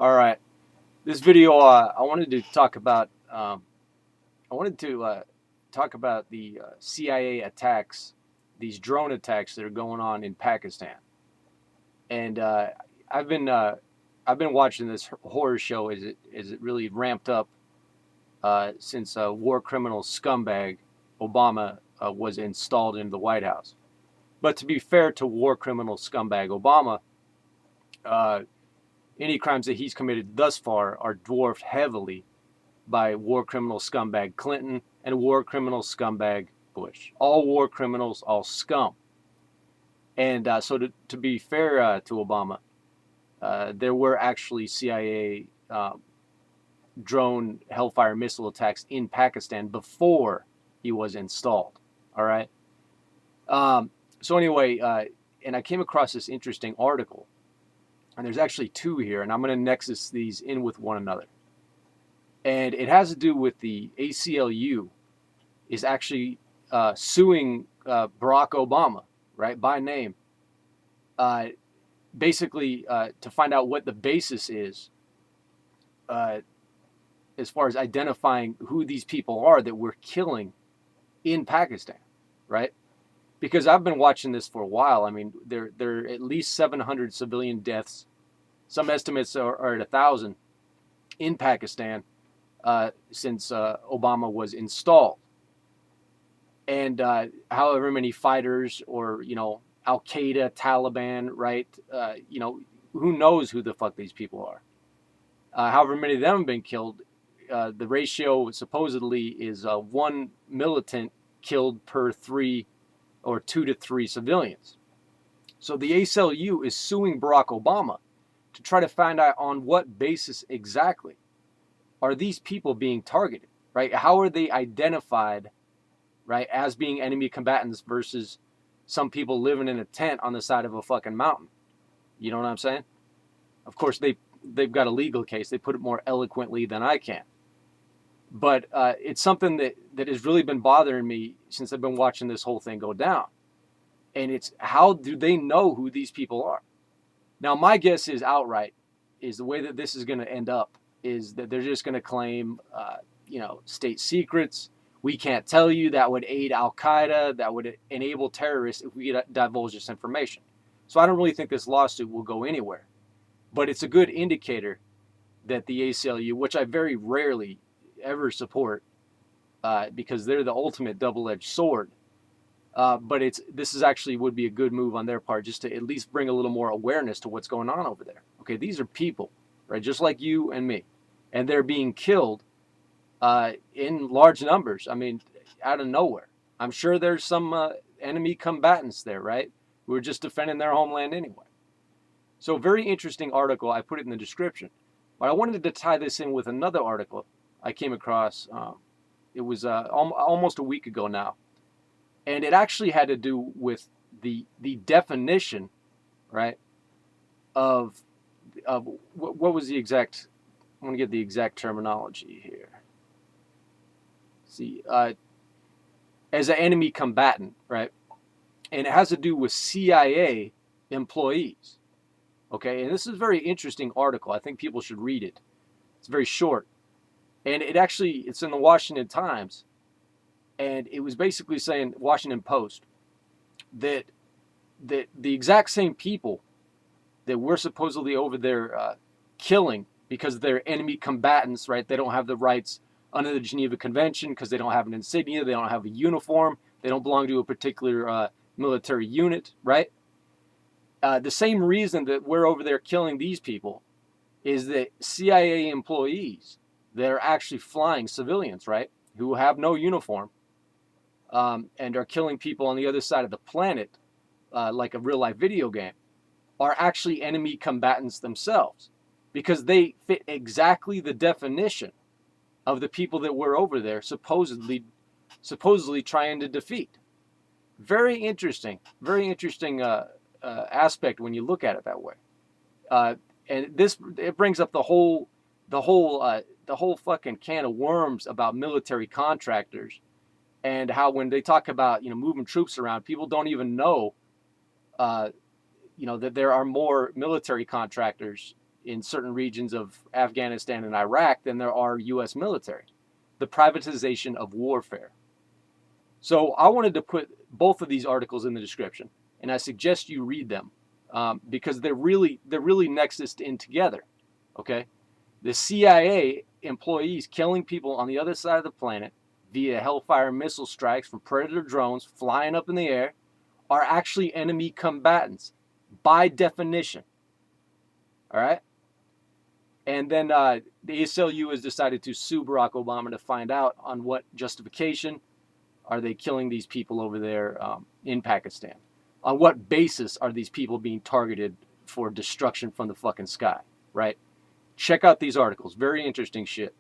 All right. This video, I wanted to talk about. I wanted to talk about the CIA attacks, these drone attacks that are going on in Pakistan, and I've been uh, I've been watching this horror show as it really ramped up since war criminal scumbag Obama was installed into the White House. But to be fair to war criminal scumbag Obama, uh, any crimes that he's committed thus far are dwarfed heavily by war criminal scumbag Clinton and war criminal scumbag Bush. All war criminals, all scum. And so to be fair to Obama, there were actually CIA drone Hellfire missile attacks in Pakistan before he was installed. All right. So anyway, and I came across this interesting article, and there's actually two here, and I'm going to nexus these in with one another. And it has to do with the ACLU is actually suing Barack Obama, right, by name, uh, basically to find out what the basis is uh, as far as identifying who these people are that we're killing in Pakistan, right? Because I've been watching this for a while. I mean, there are at least 700 civilian deaths. Some estimates are at 1,000 in Pakistan since Obama was installed. And however many fighters or, Al Qaeda, Taliban, right? Who knows who the fuck these people are. However many of them have been killed, the ratio supposedly is one militant killed per 2 to 3 civilians. So the ACLU is suing Barack Obama to try to find out on what basis exactly are these people being targeted, right? How are they identified, right, as being enemy combatants versus some people living in a tent on the side of a fucking mountain? You know what I'm saying? Of course, they've got a legal case. They put it more eloquently than I can. But it's something that has really been bothering me since I've been watching this whole thing go down. And it's how do they know who these people are? Now, my guess is outright is the way that this is going to end up is that they're just going to claim, state secrets. We can't tell you. That would aid Al Qaeda. That would enable terrorists if we divulge this information. So I don't really think this lawsuit will go anywhere. But it's a good indicator that the ACLU, which I very rarely ever support because they're the ultimate double-edged sword, but this is actually would be a good move on their part just to at least bring a little more awareness to what's going on over there. Okay, these are people, right, just like you and me, and they're being killed in large numbers. I mean, out of nowhere. I'm sure there's some enemy combatants there, right, who are just defending their homeland anyway. So very interesting article. I put it in the description. But I wanted to tie this in with another article I came across. It was almost a week ago now. And it actually had to do with the definition, right, of what was the exact, I want to get the exact terminology here. See, as an enemy combatant, right? And it has to do with CIA employees. Okay, and this is a very interesting article. I think people should read it. It's very short. And it's in the Washington Times. And it was basically saying, Washington Post, that the exact same people that we're supposedly over there killing because they're enemy combatants, right? They don't have the rights under the Geneva Convention because they don't have an insignia, they don't have a uniform, they don't belong to a particular military unit, right? The same reason that we're over there killing these people is that CIA employees that are actually flying civilians, right, who have no uniform and are killing people on the other side of the planet like a real-life video game, are actually enemy combatants themselves because they fit exactly the definition of the people that we're over there supposedly trying to defeat. Very interesting aspect when you look at it that way, and it brings up the whole fucking can of worms about military contractors and how when they talk about moving troops around, people don't even know that there are more military contractors in certain regions of Afghanistan and Iraq than there are U.S. military. The privatization of warfare. So I wanted to put both of these articles in the description, and I suggest you read them because they're really nexused in together. Okay, the CIA employees killing people on the other side of the planet via Hellfire missile strikes from Predator drones flying up in the air are actually enemy combatants by definition. All right. And then the ACLU has decided to sue Barack Obama to find out on what justification are they killing these people over there in Pakistan. On what basis are these people being targeted for destruction from the fucking sky, right? Check out these articles. Very interesting shit.